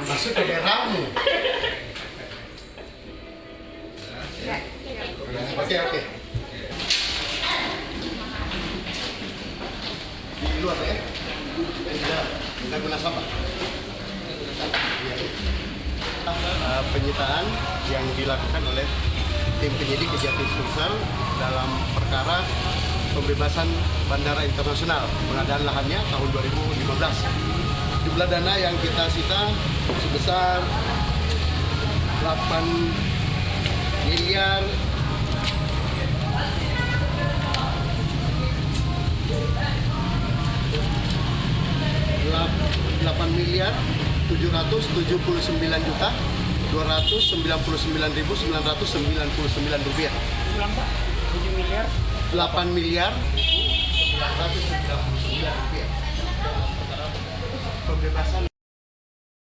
masuk ke daerahmu. Ya. Oke. Di luar ya? Kita guna siapa? Penyitaan yang dilakukan oleh tim penyidik Kejati Sulsel dalam perkara pembebasan Bandara Internasional pengadaan lahannya tahun 2015. Jumlah dana yang kita sita sebesar 8 miliar 799.299.999 rupiah. 8 miliar 999 rupiah. Pembebasan